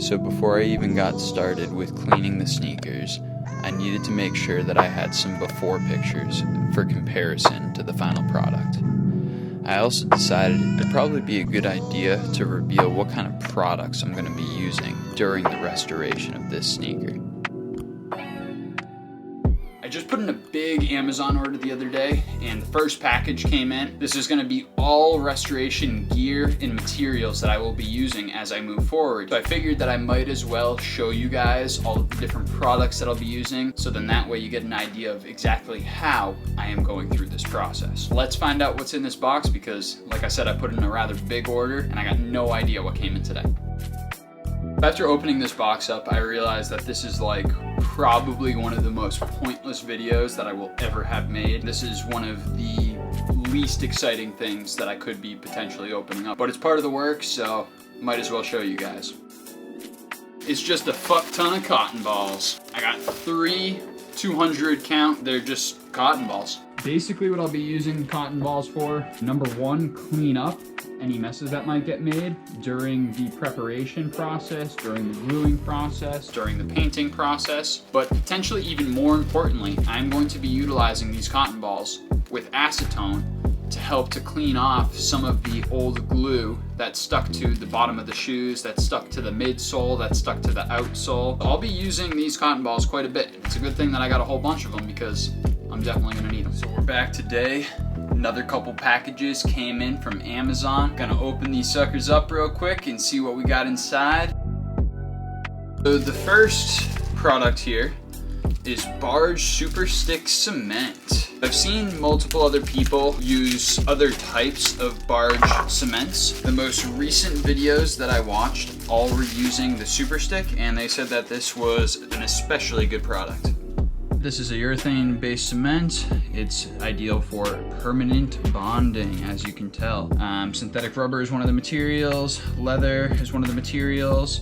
So before I even got started with cleaning the sneakers, I needed to make sure that I had some before pictures for comparison to the final product. I also decided it'd probably be a good idea to reveal what kind of products I'm going to be using during the restoration of this sneaker. I just put in a big Amazon order the other day and the first package came in. This is going to be all restoration gear and materials that I will be using as I move forward. So I figured that I might as well show you guys all of the different products that I'll be using, so then that way you get an idea of exactly how I am going through this process. Let's find out what's in this box because, like I said, I put in a rather big order and I got no idea what came in today. After opening this box up, I realized that this is like probably one of the most pointless videos that I will ever have made. This is one of the least exciting things that I could be potentially opening up, but it's part of the work, so might as well show you guys. It's just a fuck ton of cotton balls. I got 3 200 count, they're just cotton balls. Basically what I'll be using cotton balls for, number one, clean up any messes that might get made during the preparation process, during the gluing process, during the painting process, but potentially even more importantly, I'm going to be utilizing these cotton balls with acetone to help to clean off some of the old glue that stuck to the bottom of the shoes, that stuck to the midsole, that stuck to the outsole. I'll be using these cotton balls quite a bit. It's a good thing that I got a whole bunch of them because I'm definitely gonna need them. So we're back today. Another couple packages came in from Amazon. Gonna open these suckers up real quick and see what we got inside. So the first product here is Barge SuperStick cement. I've seen multiple other people use other types of barge cements. The most recent videos that I watched all were using the SuperStick, and they said that this was an especially good product. This is a urethane-based cement. It's ideal for permanent bonding, as you can tell. Synthetic rubber is one of the materials, leather is one of the materials,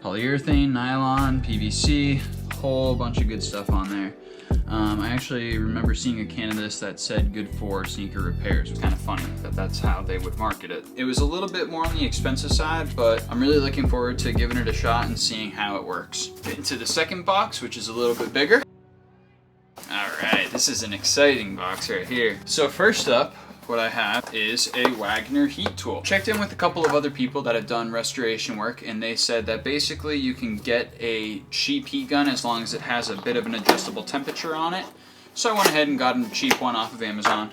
polyurethane, nylon, PVC, a whole bunch of good stuff on there. I actually remember seeing a can of this that said good for sneaker repairs. It was kind of funny that that's how they would market it. It was a little bit more on the expensive side, but I'm really looking forward to giving it a shot and seeing how it works. Get into the second box, which is a little bit bigger. Alright, this is an exciting box right here. So first up, what I have is a Wagner heat tool. Checked in with a couple of other people that have done restoration work, and they said that basically you can get a cheap heat gun as long as it has a bit of an adjustable temperature on it. So I went ahead and got a cheap one off of Amazon.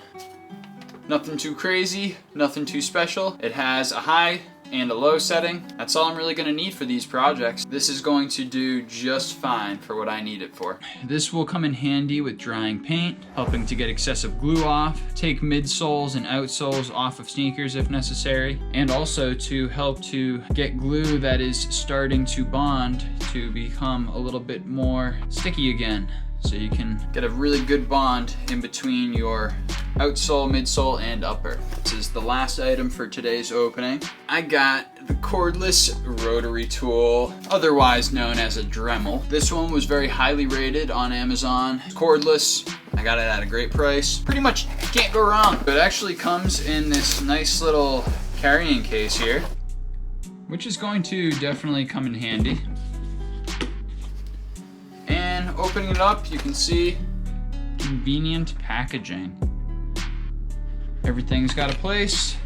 Nothing too crazy, nothing too special. It has a high and a low setting. That's all I'm really gonna need for these projects. This is going to do just fine for what I need it for. This will come in handy with drying paint, helping to get excessive glue off, take midsoles and outsoles off of sneakers if necessary, and also to help to get glue that is starting to bond to become a little bit more sticky again. So you can get a really good bond in between your outsole, midsole, and upper. This is the last item for today's opening. I got the cordless rotary tool, otherwise known as a Dremel. This one was very highly rated on Amazon. It's cordless. I got it at a great price. Pretty much can't go wrong. It actually comes in this nice little carrying case here, which is going to definitely come in handy. And opening it up, you can see convenient packaging. Everything's got a place.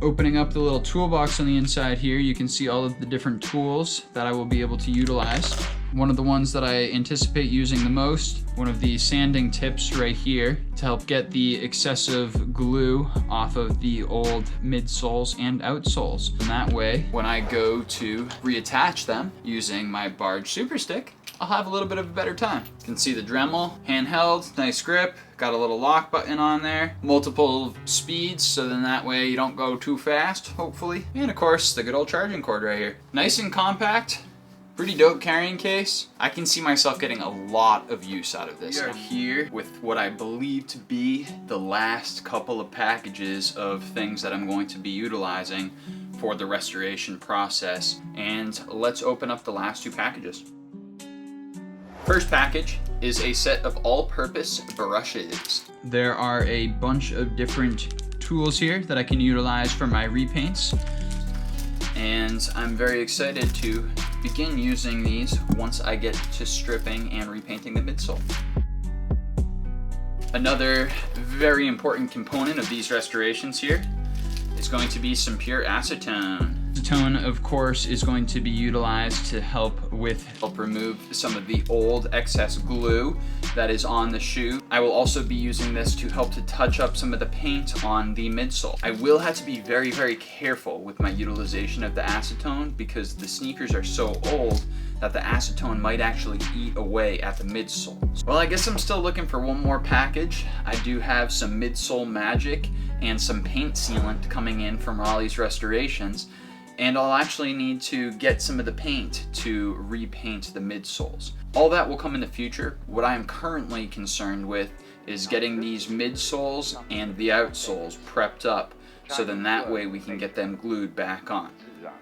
Opening up the little toolbox on the inside here, you can see all of the different tools that I will be able to utilize. One of the ones that I anticipate using the most, one of the sanding tips right here to help get the excessive glue off of the old midsoles and outsoles. And that way, when I go to reattach them using my Barge SuperStick, I'll have a little bit of a better time. You can see the Dremel, handheld, nice grip, got a little lock button on there, multiple speeds, so then that way you don't go too fast, hopefully. And of course, the good old charging cord right here. Nice and compact, pretty dope carrying case. I can see myself getting a lot of use out of this. We are here with what I believe to be the last couple of packages of things that I'm going to be utilizing for the restoration process. And let's open up the last 2 packages. First package is a set of all-purpose brushes. There are a bunch of different tools here that I can utilize for my repaints. and I'm very excited to begin using these once I get to stripping and repainting the midsole. Another very important component of these restorations here is going to be some pure acetone. Acetone, of course, is going to be utilized to help remove some of the old excess glue that is on the shoe. I will also be using this to help to touch up some of the paint on the midsole. I will have to be very, very careful with my utilization of the acetone because the sneakers are so old that the acetone might actually eat away at the midsole. Well, I guess I'm still looking for one more package. I do have some midsole magic and some paint sealant coming in from Raleigh's Restorations, and I'll actually need to get some of the paint to repaint the midsoles. All that will come in the future. What I am currently concerned with is getting these midsoles and the outsoles prepped up, so then that way we can get them glued back on.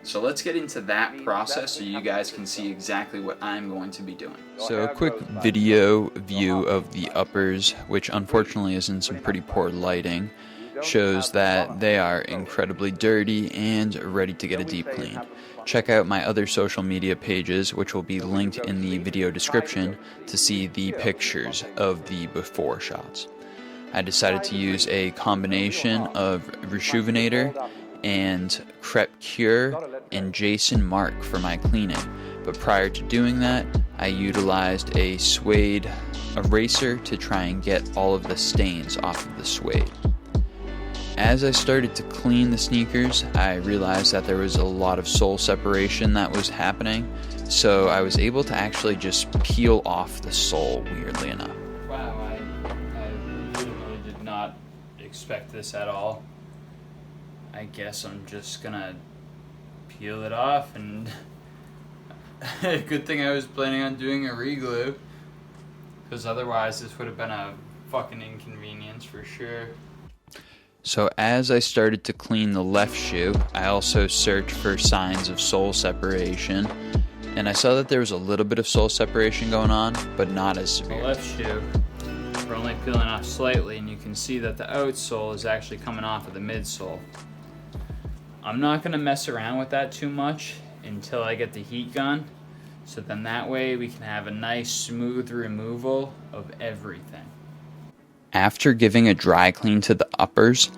So let's get into that process so you guys can see exactly what I'm going to be doing. So a quick video view of the uppers, which unfortunately is in some pretty poor lighting, shows that they are incredibly dirty and ready to get a deep clean. Check out my other social media pages, which will be linked in the video description, to see the pictures of the before shots. I decided to use a combination of Rejuvenator and Crep Cure and Jason Mark for my cleaning, but prior to doing that, I utilized a suede eraser to try and get all of the stains off of the suede. As I started to clean the sneakers, I realized that there was a lot of sole separation that was happening, so I was able to actually just peel off the sole, weirdly enough. Wow, I really did not expect this at all. I guess I'm just gonna peel it off, and good thing I was planning on doing a reglue, because otherwise this would have been a fucking inconvenience for sure. So as I started to clean the left shoe, I also searched for signs of sole separation, and I saw that there was a little bit of sole separation going on, but not as severe. The left shoe, we're only peeling off slightly, and you can see that the outsole is actually coming off of the midsole. I'm not going to mess around with that too much until I get the heat gun, so then that way we can have a nice smooth removal of everything. After giving a dry clean to the uppers,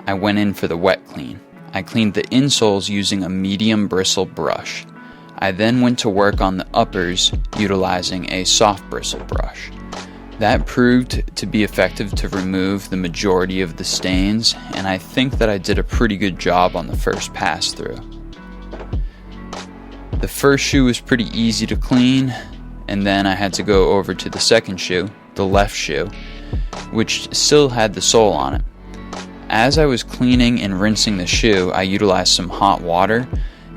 I went in for the wet clean. I cleaned the insoles using a medium bristle brush. I then went to work on the uppers utilizing a soft bristle brush. That proved to be effective to remove the majority of the stains, and I think that I did a pretty good job on the first pass through. The first shoe was pretty easy to clean, and then I had to go over to the second shoe, the left shoe, which still had the sole on it. As I was cleaning and rinsing the shoe, I utilized some hot water,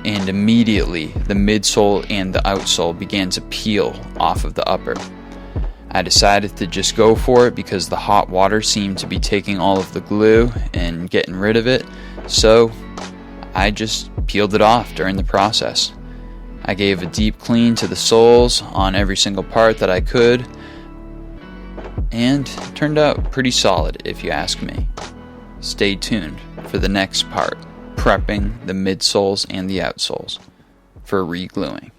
and immediately the midsole and the outsole began to peel off of the upper. I decided to just go for it because the hot water seemed to be taking all of the glue and getting rid of it, so I just peeled it off during the process. I gave a deep clean to the soles on every single part that I could, and it turned out pretty solid if you ask me. Stay tuned for the next part, prepping the midsoles and the outsoles for re-gluing.